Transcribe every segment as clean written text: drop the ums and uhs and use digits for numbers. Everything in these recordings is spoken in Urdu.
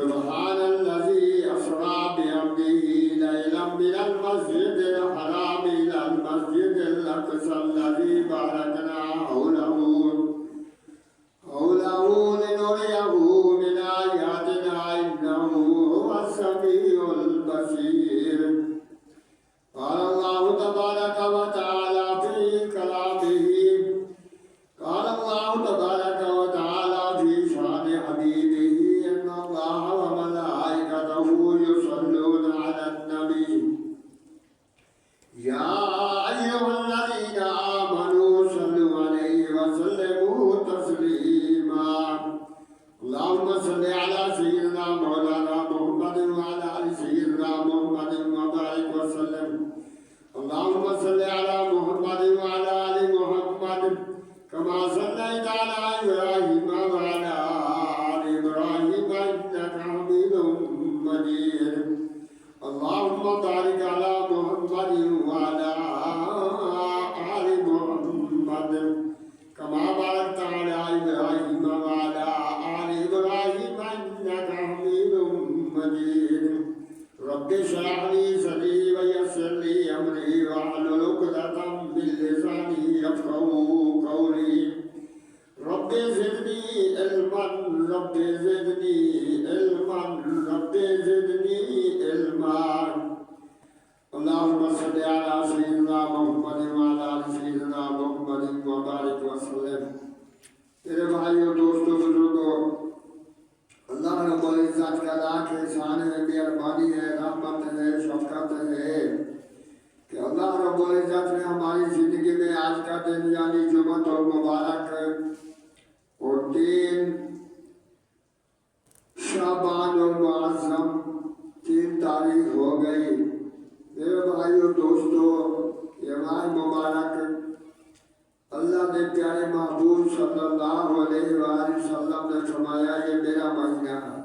سبحان الذي أسرى بعبده ليلا من المسجد الحرام إلى المسجد الأقصى الذي باركنا حوله لنريه من آياتنا إنه هو السميع البصير. قال الله تبارك وتعالى في كلامه قال الله تبارك وتعالى في شأن حبيبه إن الله وملائكته يصلون على النبي يا أيها الذين آمنوا صلوا عليه وسلموا تسليما. اللهم صل على سيدنا مولانا محمد وعلى آل سيدنا محمد وبارك وسلم. اللهم صل على محمد وعلى آل محمد كما صليت على إبراهيم وعلى آل إبراهيم إنك حميد مجيد. اللهم بارك على محمد وعلى آل محمد كما باركت على إبراهيم وعلى آل إبراهيم إنك حميد مجيد. رب اشرح لي صدري ويسر لي أمري واحلل عقدة من لساني يفقهوا قولي. رب زدني علما رب زدني علما رب زدني علما. اللهم صل على سيدنا محمد وعلى آل سيدنا محمد وبارك وسلم. میرے بھائیوں دوستوں بزرگوں، اللہ رب العزت کا لاکھ احسان ہے، مہربانی ہے، رحمت ہے، شفقت ہے کہ اللہ رب العزت نے ہماری زندگی میں آج کا دن یعنی جمعۃ المبارک اور 3 شعبان المعظم 3 تاریخ ہو گئی. میرے بھائیوں دوستوں، یہ ماہ مبارک اللہ نے پیارے محبوب صلی اللہ علیہ وآلہ وسلم نے فرمایا یہ میرا مہینہ ہے.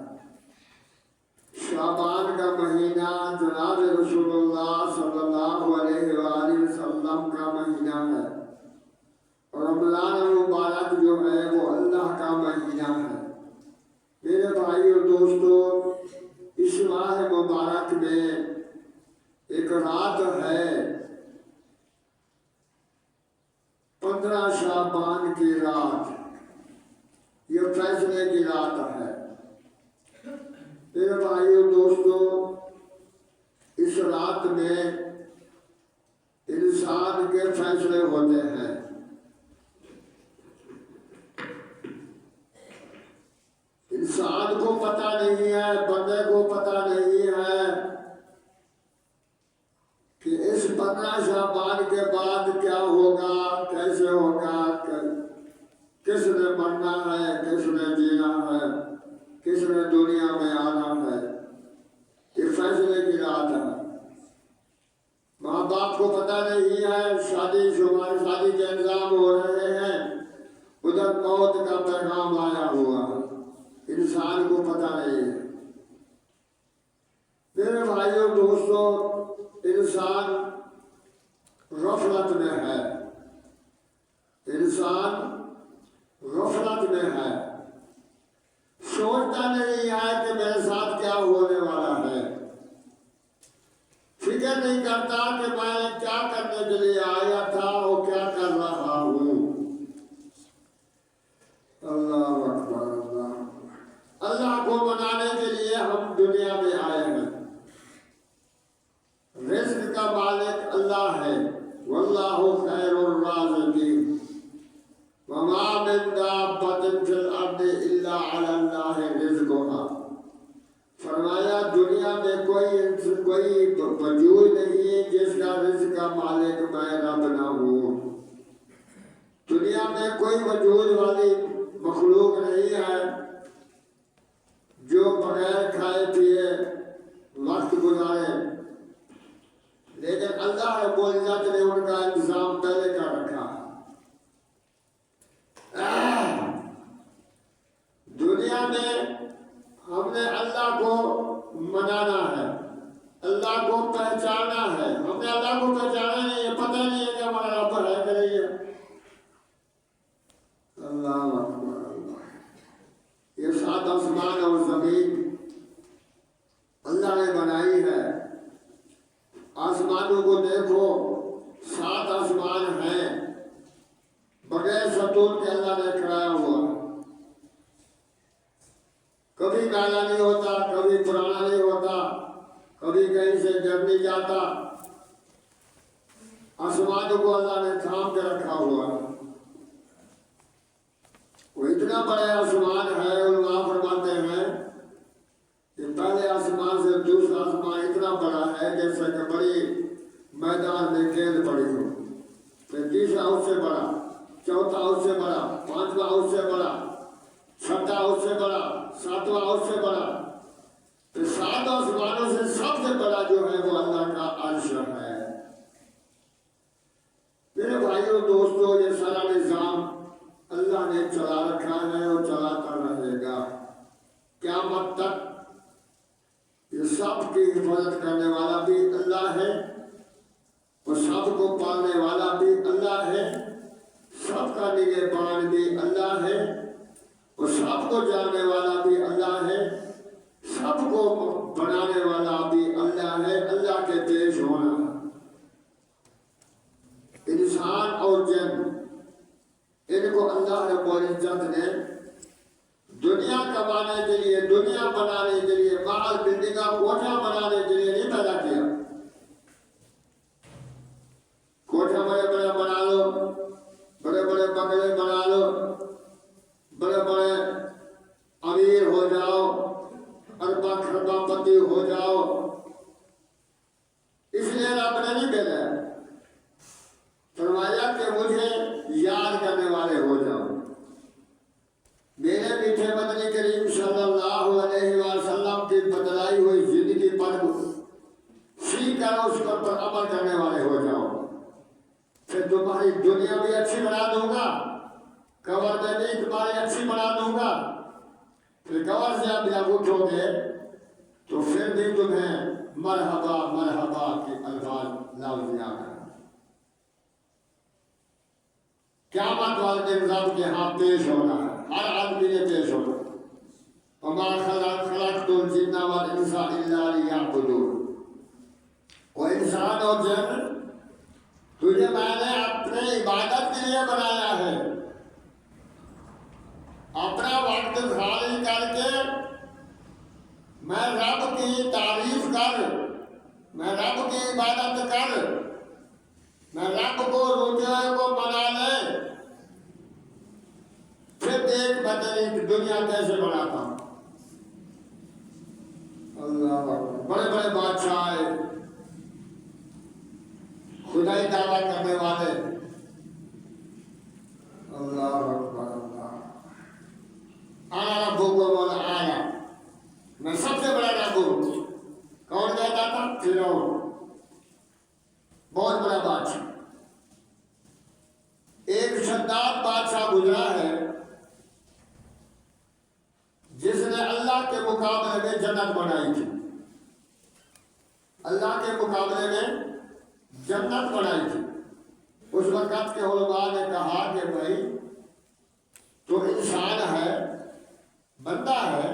شعبان کا مہینہ جناب رسول اللہ صلی اللہ علیہ وآلہ وسلم کا مہینہ ہے، اور رمضان المبارک جو ہے وہ اللہ کا مہینہ ہے. میرے بھائیوں دوستوں، اس ماہ مبارک میں ایک رات ہے 15 شعبان کی رات، یہ فیصلے کی رات ہے. میرے بھائیوں دوستوں، اس رات میں انسان کے فیصلے ہوتے ہیں. انسان کو پتہ نہیں ہے، بندے کو پتہ نہیں ہے کہ اس 15 شعبان کے بعد کیا ہوگا، کیسے ہوگا، کس نے مرنا ہے، کس نے جینا ہے، کس نے دنیا میں آنا ہے. یہ فیصلے کی رات ہے. ماں باپ کو پتہ نہیں ہے، شادی کے انتظام ہو رہے ہیں، ادھر موت کا پیغام آیا ہوا ہے، انسان کو پتہ نہیں ہے. میرے بھائیوں دوستوں، انسان غفلت میں ہے، انسان غفلت میں ہے، سوچتا نہیں ہے کہ میرے ساتھ کیا ہونے والا ہے، فکر نہیں کرتا کہ میں کیا کرنے کے لیے آیا تھا اور کیا کر رہا ہوں. اللہ اکبر اللہ اکبر. اللہ کو منانے کے لیے ہم دنیا میں آئے ہیں. رزق کا مالک اللہ ہے. واللہ خیر الرازقین. وما من دابۃ فی الارض الا علی اللہ رزقها. فرمایا دنیا میں کوئی وجود نہیں جس کا رزق کا مالک میں رب نہ ہوں. دنیا میں کوئی وجود والی مخلوق نہیں ہے جو بغیر کھائے پیے وقت گزارے، لیکن اللہ رب العزت نے ان کا انتظام پہلے کر رکھا. دنیا میں ہم نے اللہ کو منانا ہے، اللہ کو پہچانا ہے. ہم نے اللہ کو پہچانا نہیں ہے، پتہ نہیں ہے کہ ہمارا رب ہے کہ نہیں ہے. اللہ اکبر اللہ. یہ 7 آسمان اور زمین بنائی ہے. آسمانوں کو دیکھو، 7 آسمان ہیں بغیر ستون کے اللہ نے کھڑایا ہوا. کبھی کالا نہیں ہوتا، کبھی پرانا نہیں ہوتا، کبھی کہیں سے گر نہیں جاتا. آسمانوں کو اللہ نے تھام کے رکھا ہوا. وہ اتنا بڑا آسمان ہے، علماء فرماتے ہیں کہ پہلے آسمان سے دوسرا آسمان اتنا بڑا ہے جیسے کہ بڑی میدان میں گیند پڑی ہو. پھر تیسرا اس سے بڑا، چوتھا اس سے بڑا، پانچواں اس سے بڑا، چھٹا اس سے بڑا، ساتواں اس سے بڑا. پھر 7 آسمانوں سے سب سے بڑا جو ہے وہ اللہ کا عرش ہے. میرے بھائیوں دوستوں، یہ سارا نظام اللہ نے چلا رکھا ہے اور چلاتا رہے گا قیامت تک. یہ سب کی حفاظت کرنے والا بھی اللہ ہے اور سب کو پالنے والا بھی اللہ ہے. سب کا نگہبان بھی اللہ ہے اور سب کو جاننے والا بھی اللہ ہے. سب کو بنانے والا بھی اللہ ہے. اللہ کے پیش ہونا، انسان اور جن، ان کو اللہ رب العزت نے دنیا کمانے کے لیے، دنیا بنانے کے لیے، محل بلڈنگا کوٹھا بنانے کے لیے نہیں پیدا کیا. کوٹھا بڑے بڑے بنا لو، بڑے بڑے بنگلے بنا لو، بڑے بڑے امیر ہو جاؤ، اربا خربا پتی ہو جاؤ، اس لیے رب نے نہیں بھیجا. فرمایا کہ مجھے یاد کرنے والے ہو جاؤ. میرے میٹھے مدنی کریم صلی اللہ علیہ وسلم کی بتلائی ہوئی زندگی پر سیکھ کر اس پر عمل کرنے والے ہو جاؤ. پھر تمہاری دنیا بھی اچھی بنا دوں گا، قبر میں بھی تمہاری اچھی بنا دوں گا. پھر قبر سے اب جب اٹھو گے تو پھر بھی تمہیں مرحبا مرحبا کے الفاظ لفظیاں کریں. قیامت والے دن رب کے ہاں پیش ہونا ہے، ہر آدمی نے پیش ہونا. وما خلقت الجن والانس الا لیعبدون. وہ انسان اور جن تجھے میں نے اپنے عبادت کے لیے بنایا ہے. اپنا وقت خالی کر کے میں رب کی تعریف کر، میں رب کی عبادت کر، میں رب کو روٹے کو بنا لے. پھر دیکھ میں تیری دنیا کیسے بناتا ہوں. اللہ بڑے بڑے بادشاہ خدائی دعویٰ کرنے والے، اللہ اکبر اللہ. آنا ربکم العالی، میں سب سے بڑا رب ہوں. کون کہتا تھا؟ فرعون، بہت بڑا بادشاہ. ایک شداد بادشاہ گزرا ہے جس نے اللہ کے مقابلے میں جنت بنائی تھی. اللہ کے مقابلے میں جنت بنائی تھی. اس وقت کے علماء نے کہا کہ بھائی تو انسان ہے، بندہ ہے،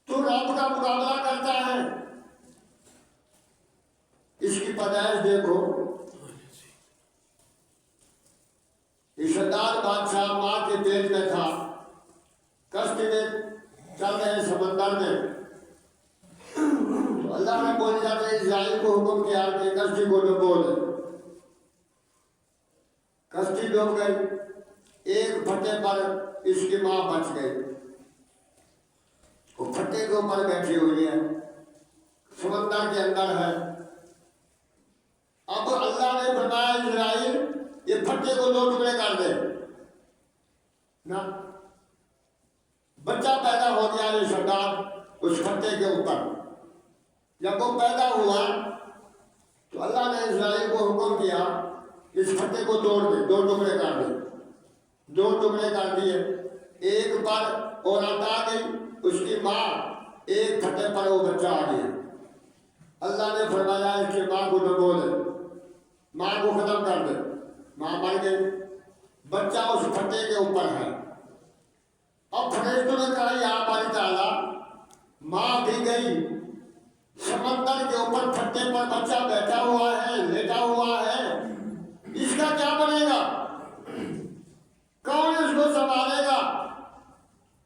تو رب کا مقابلہ کرتا ہے. اس کی پیدائش دیکھو. شداد بادشاہ ماں کے پیٹ میں تھا، کشتی میں چل رہے سمندر میں. تو اللہ نے بول جاتے اسرائیل کو حکم کیا کہ کشتی کو ڈبو دے. کشتی ڈوب گئی. ایک پھٹے پر اس کی ماں بچ گئی. وہ پھٹے کے اوپر بیٹھی ہوئی ہے، سمندر کے اندر ہے. اب اللہ نے فرمایا اسرائیل یہ پھٹے کو 2 ٹکڑے کر دے. نہ بچہ پیدا ہو گیا یہ شداد اس پھٹے کے اوپر. جب وہ پیدا ہوا تو اللہ نے اسرائیل کو حکم کیا اس پھٹے کو توڑ دے، 2 ٹکڑے کر دے. 2 ٹکڑے کر دیے. ایک پر عورت آ گئی، اس کی ماں. ایک پھٹے پر وہ بچہ آ گیا. اللہ نے فرمایا اس کی ماں کو ڈبو دے، ماں کو ختم کر دے. ماں مر گئی، بچہ اس پھٹے کے اوپر ہے. اب فرشتوں نے کہا یا باری تعالیٰ ماں بھی گئی، سمندر کے اوپر پھٹے پر بچہ بیٹھا ہوا ہے، لیٹا ہوا ہے، اس کا کیا بنے گا؟ کون اس کو سنبھالے گا؟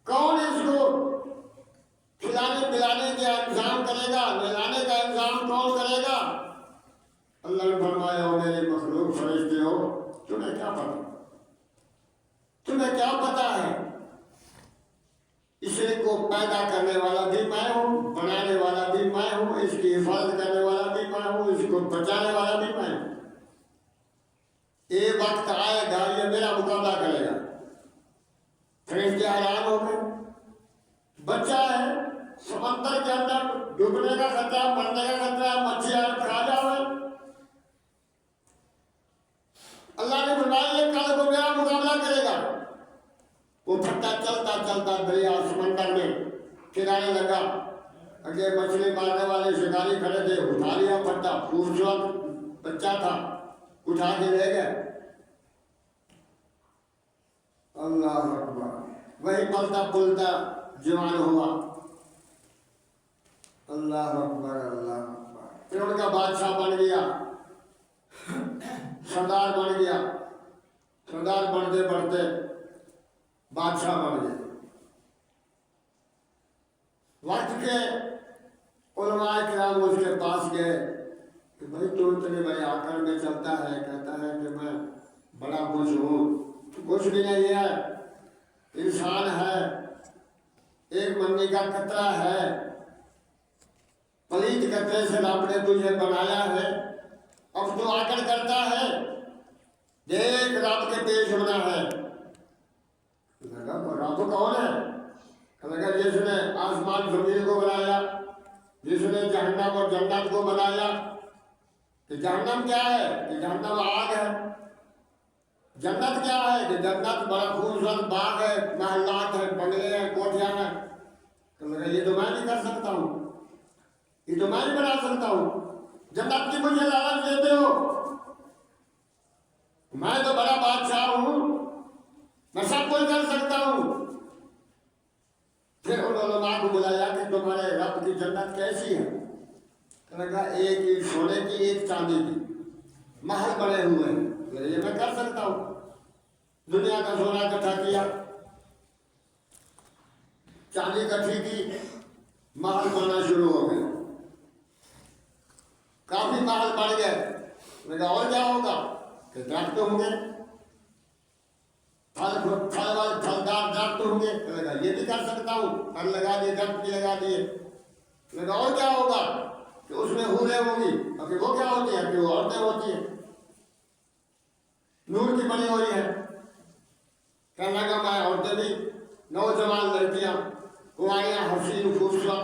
کون اس کو کھلانے پلانے کا انتظام کرے گا؟ نہلانے کا انتظام کون کرے گا؟ اللہ نے فرمایا ہو میری مخلوق فرشتے ہو، تمہیں کیا پتا؟ تمہیں کیا پتا ہے؟ اسے کو پیدا کرنے والا بھی میں ہوں، بنانے والا بھی میں ہوں، اس کی حفاظت کرنے والا بھی میں ہوں، اس کو بچانے والا بھی میں ہوں۔ ایک وقت آئے گا یہ میرا مقابلہ کرے گا۔ فرشتے حیران ہو گئے، بچہ ہے سمندر کے اندر، ڈوبنے کا خطرہ، مرنے کا خطرہ، مچھلیاں کھا جاؤ۔ اللہ نے فرمایا یہ کل کو میرا مقابلہ کرے گا۔ وہ پھٹا چلتا چلتا دریا سمندر میں پھرانے لگا، اگے مچھلی مارنے والے شکاری کھڑے تھے، اٹھا لیا پھٹا، خوبصورت بچہ تھا، اٹھا کے لے گئے۔ اللہ اکبر، وہی پلتا پلتا جوان ہوا۔ اللہ اکبر اللہ اکبر، پھر ان کا بادشاہ بن گیا، سردار بن گیا، سردار بڑھتے بڑھتے بادشاہ بن گئے۔ وقت کے علماء کرام اس کے پاس گئے کہ بھائی تو اتنے بڑے آکر میں چلتا ہے، کہتا ہے کہ میں بڑا کچھ ہوں، کچھ بھی نہیں ہے، انسان ہے، ایک منی کا قطرہ ہے، پلیت قطرے سے رب نے تجھے بنایا ہے، اب تو آکر کرتا ہے، دیکھ رب کے پیش ہونا ہے۔ لگا رب کون ہے؟ لگا جس نے آسمان زمین کو بنایا، جس نے جہنم اور جنت کو بنایا۔ کہ جہنم کیا ہے؟ کہ جہنم آگ ہے۔ جنت کیا ہے؟ کہ جنت بڑا خوبصورت باغ ہے، محلات ہیں، بنگلے ہیں، کوٹھیاں ہیں۔ تو لگا یہ تو میں نہیں کر سکتا ہوں، یہ تو میں نہیں بنا سکتا ہوں، جنت کی مجھے لالچ دیتے ہو، میں تو بڑا بادشاہ ہوں، میں سب کچھ کر سکتا ہوں۔ پھر ان علماء کو بلایا کہ تمہارے رب کی جنت کیسی ہے؟ کہا ایک ہی سونے کی، ایک چاندی کی، محل بنے ہوئے ہیں، یہ میں کر سکتا ہوں۔ دنیا کا سونا اکٹھا کیا، چاندی اکٹھی کی، محل بننا شروع ہو گئے، کافی محل بڑھ گئے۔ اور کیا ہوگا؟ کہ درخت ہوں گے، پھلدار درخت ہوں گے، یہ بھی کر سکتا ہوں، پھل لگا دیے، درخت بھی لگا دیے۔ اور کیا ہوگا؟ کہ اس میں حوریں ہوں گی، ابھی وہ کیا ہوتی ہیں؟ کہ وہ عورتیں ہوتی ہیں، نور کی بنی ہوئی ہے۔ کہنے لگا میں عورتیں بھی، نوجوان لڑکیاں، کنواریاں، حسین خوبصورت،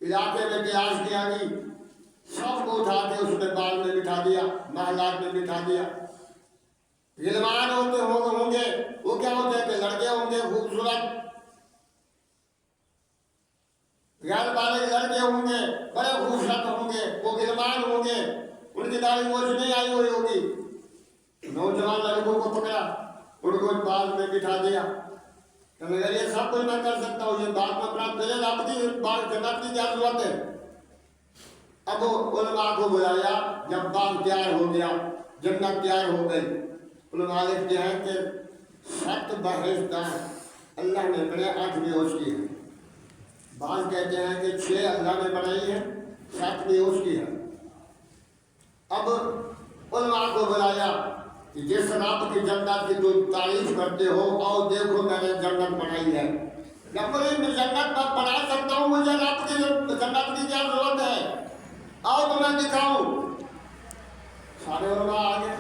علاقے میں تلاش کیا گئی، سب کو اٹھا کے اس میں بال میں بٹھا دیا، محلات میں بٹھا دیا۔ غلمان ہوتے ہوں گے، وہ کیا ہوتے ہیں؟ کہ لڑکے ہوں گے خوبصورت، غیر بالغ لڑکے ہوں گے، بڑے خوبصورت ہوں گے، وہ غلمان ہوں گے، ان کی داڑھی موچھ نہیں آئی ہوئی ہوگی۔ نوجوان لڑکوں کو پکڑا، ان کو بال میں بٹھا دیا، کہنے لگا یہ سب کچھ میں کر سکتا ہوں، یہ بات میں اپنا میرے رب کی جنت کی کیا ضرورت ہے؟ اب علماء کو بلایا، جب باغ تیار ہو گیا، جنت تیار ہو گئی، علماء لکھتے ہیں کہ 7 بہشتیں اللہ نے بڑے 8 بھی اس کی ہے۔ بعض کہتے ہیں کہ 6 اللہ نے بنائی ہے، 7 بھی اس کی ہے۔ اب علماء کو بلایا کہ جس رب کی جنت کی تو تعریف کرتے ہو، آؤ دیکھو میں نے جنت بنائی ہے۔ جب میں جنت بنا سکتا ہوں، مجھے رب کی جنت کی کیا ضرورت ہے؟ آؤ تو میں دکھاؤں۔ سارے علماء آگے،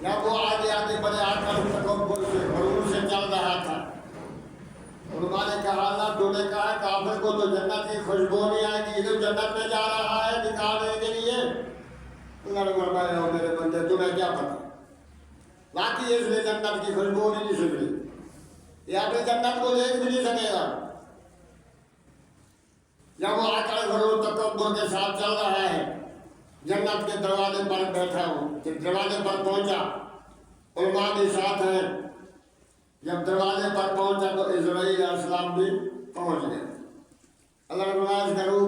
جب وہ آگے آگے بڑے آکر تکبر سے غرور سے چل رہا تھا، علماء نے کہا اللہ تو نے کہا کافر کو تو جنت کی خوشبو نہیں آئے گی، یہ تو جنت میں جا رہا ہے دکھانے کے لیے۔ اللہ نے فرمایا میرے بندے تمہیں کیا پتا، باقی اس نے جنت کی خوشبو نہیں سنی، یہ اپنی جنت کو دیکھ بھی نہیں سکے گا۔ جب وہ آکر غرور تکبر کے ساتھ چل رہا ہے، جنت کے دروازے پر بیٹھا ہوں، جب دروازے پر پہنچا، علماء بھی ساتھ ہیں، جب دروازے پر پہنچا تو اسرائیل علیہ السلام بھی پہنچ گئے. اللہ فرمایا کرو